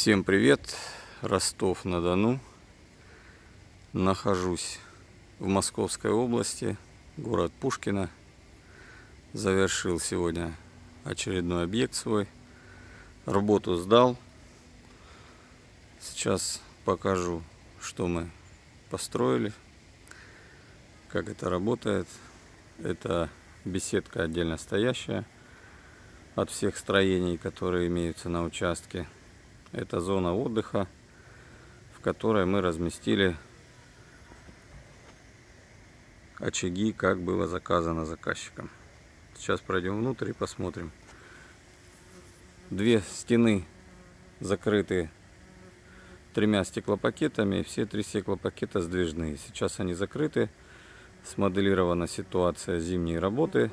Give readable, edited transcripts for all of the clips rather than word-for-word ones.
Всем привет! Ростов-на-Дону. Нахожусь в Московской области, город Пушкино. Завершил сегодня очередной объект свой. Работу сдал. Сейчас покажу, что мы построили, как это работает. Это беседка отдельно стоящая от всех строений, которые имеются на участке. Это зона отдыха, в которой мы разместили очаги, как было заказано заказчиком. Сейчас пройдем внутрь и посмотрим. Две стены закрыты 3 стеклопакетами, все 3 стеклопакета сдвижные. Сейчас они закрыты. Смоделирована ситуация зимней работы,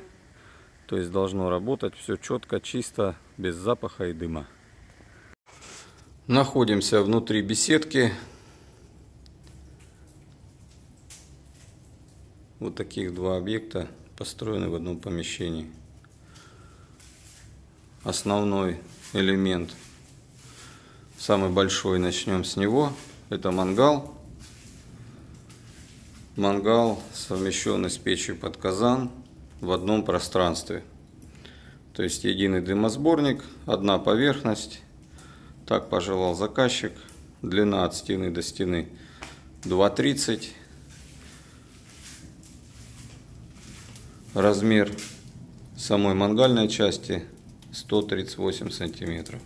то есть должно работать все четко, чисто, без запаха и дыма. Находимся внутри беседки. Вот таких два объекта построены в одном помещении. Основной элемент, самый большой, начнем с него, это мангал. Мангал, совмещенный с печью под казан в одном пространстве. То есть единый дымосборник, одна поверхность. Так пожелал заказчик. Длина от стены до стены 2,30. Размер самой мангальной части 138 сантиметров.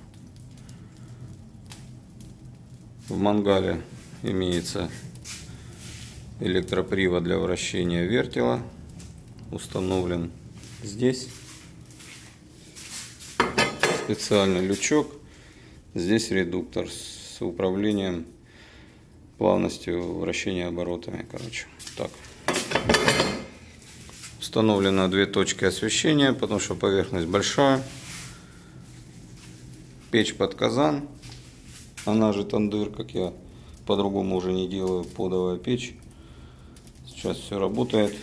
В мангале имеется электропривод для вращения вертела. Установлен здесь специальный лючок. Здесь редуктор с управлением плавностью вращения оборотами. Так. Установлено 2 точки освещения, потому что поверхность большая. Печь под казан, она же тандыр, как я по-другому уже не делаю, подовая печь. Сейчас все работает.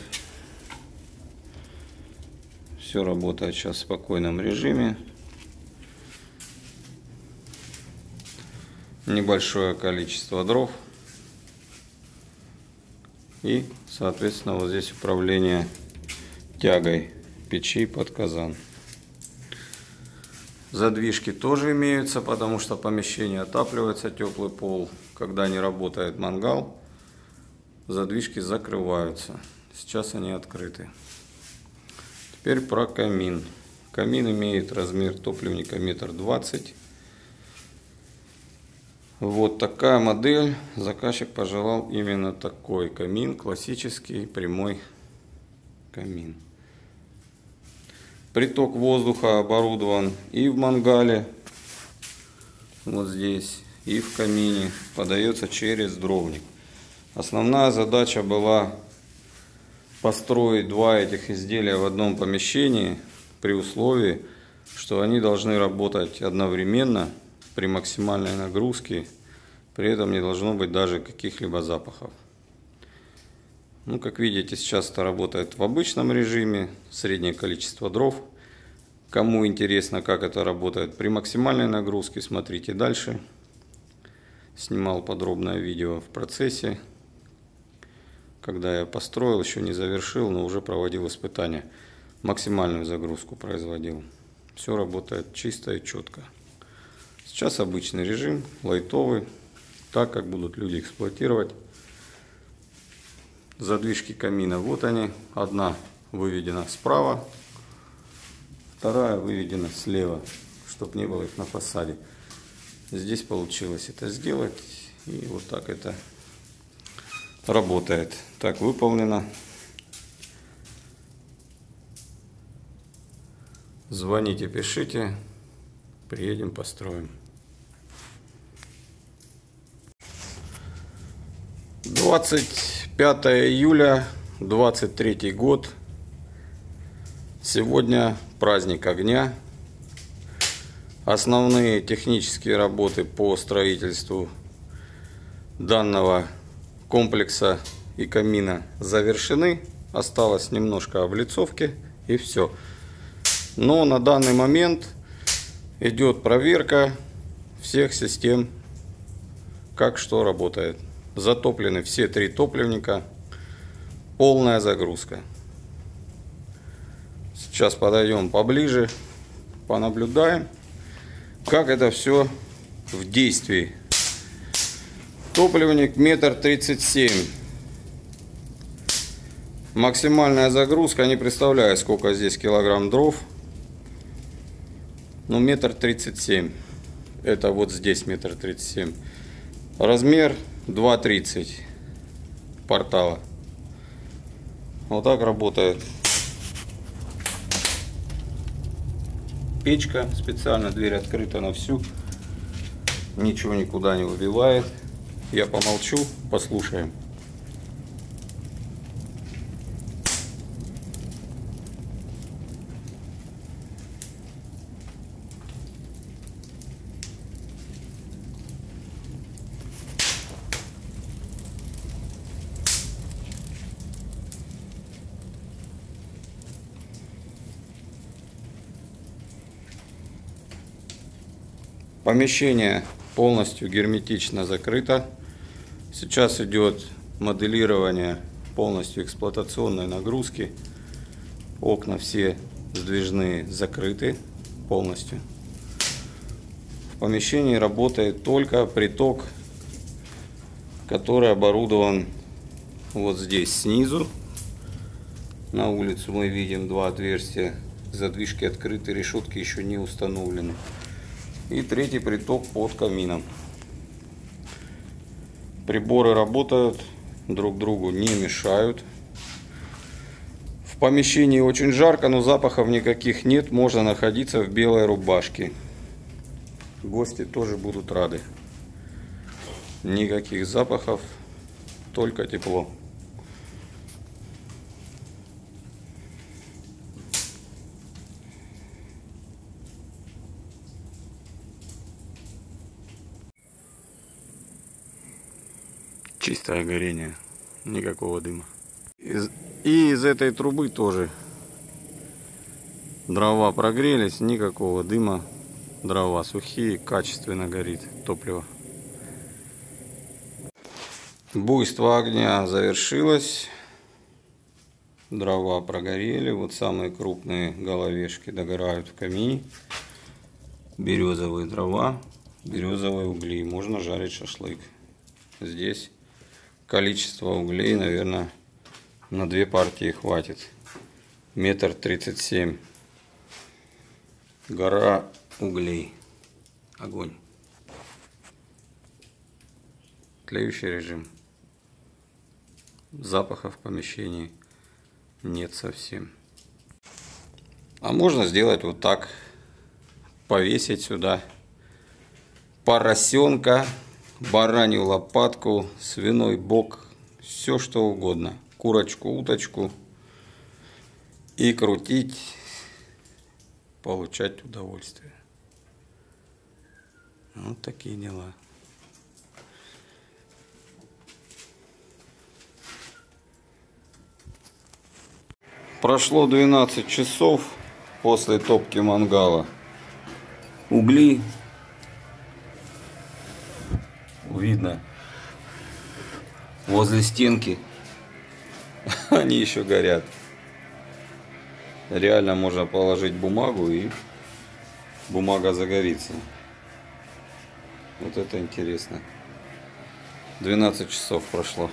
Все работает сейчас в спокойном режиме. Небольшое количество дров. И, соответственно, вот здесь управление тягой печи под казан. Задвижки тоже имеются, потому что помещение отапливается, теплый пол. Когда не работает мангал, задвижки закрываются. Сейчас они открыты. Теперь про камин. Камин имеет размер топливника 1,20 м. Вот такая модель. Заказчик пожелал именно такой камин, классический прямой камин. Приток воздуха оборудован и в мангале, вот здесь, и в камине. Подается через дровник. Основная задача была построить два этих изделия в одном помещении при условии, что они должны работать одновременно при максимальной нагрузке, при этом не должно быть даже каких-либо запахов. Ну, как видите, сейчас это работает в обычном режиме, среднее количество дров. Кому интересно, как это работает при максимальной нагрузке, смотрите дальше. Снимал подробное видео в процессе, когда я построил, еще не завершил, но уже проводил испытания. Максимальную загрузку производил. Все работает чисто и четко. Сейчас обычный режим, лайтовый, так как будут люди эксплуатировать. Задвижки камина, вот они. Одна выведена справа, вторая выведена слева, чтобы не было их на фасаде. Здесь получилось это сделать, и вот так это работает. Так выполнено. Звоните, пишите, приедем, построим. 25 июля 23 год. Сегодня праздник огня. Основные технические работы по строительству данного комплекса и камина завершены. Осталось немножко облицовки и все. Но на данный момент идет проверка всех систем, как что работает. Затоплены все 3 топливника. Полная загрузка. Сейчас подойдем поближе, понаблюдаем, как это все в действии. Топливник 1,37 м. Максимальная загрузка, не представляю, сколько здесь килограмм дров. Но 1,37 м. Это вот здесь 1,37 м. Размер 2,30 портала. Вот так работает печка. Специально дверь открыта на всю. Ничего никуда не выбивает. Я помолчу, послушаем. Помещение полностью герметично закрыто. Сейчас идет моделирование полностью эксплуатационной нагрузки. Окна все сдвижные закрыты полностью. В помещении работает только приток, который оборудован вот здесь снизу. На улицу мы видим 2 отверстия. Задвижки открыты, решетки еще не установлены. И 3-й приток под камином. Приборы работают, друг другу не мешают. В помещении очень жарко, но запахов никаких нет. Можно находиться в белой рубашке. Гости тоже будут рады. Никаких запахов, только тепло. Чистое горение, никакого дыма. И из этой трубы тоже дрова прогрелись, никакого дыма. Дрова сухие, качественно горит топливо. Буйство огня завершилось. Дрова прогорели. Вот самые крупные головешки догорают в камине. Березовые дрова, березовые угли. Можно жарить шашлык. Здесь количество углей, наверное, на 2 партии хватит. 1,37 м. Гора углей. Огонь. Тлеющий режим. Запаха в помещении нет совсем. А можно сделать вот так. Повесить сюда поросенка, баранью лопатку, свиной бок, все что угодно. Курочку, уточку. И крутить, получать удовольствие. Вот такие дела. Прошло 12 часов после топки мангала. Угли видно возле стенки. Они еще горят. Реально можно положить бумагу, и бумага загорится. Вот это интересно. 12 часов прошло.